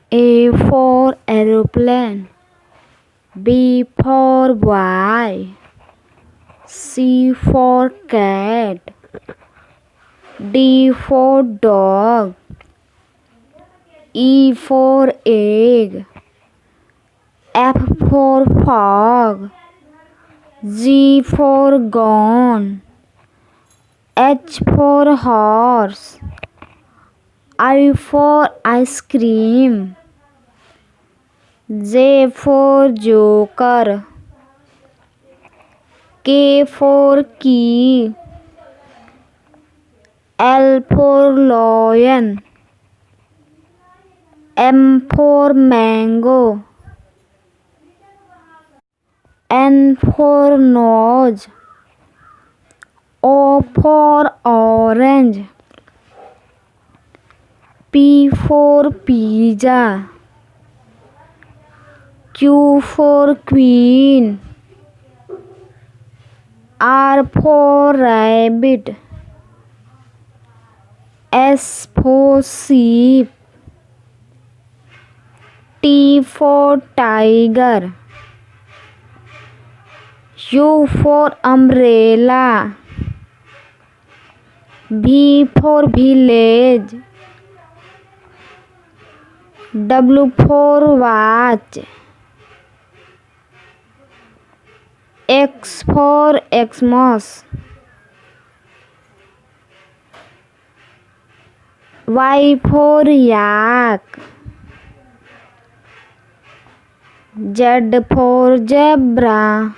A for aeroplane, B for boy, C for cat, D for dog, E for egg, F for frog, G for gone, H for horse, I for ice cream, J for joker, K for key, L for lion, M for mango, N for nose, O for orange, P for pizza, Q for queen, R for rabbit, S for sheep, T for tiger, U for umbrella, V for village, W for watch, X for Xmas, Y for yak, Z for zebra.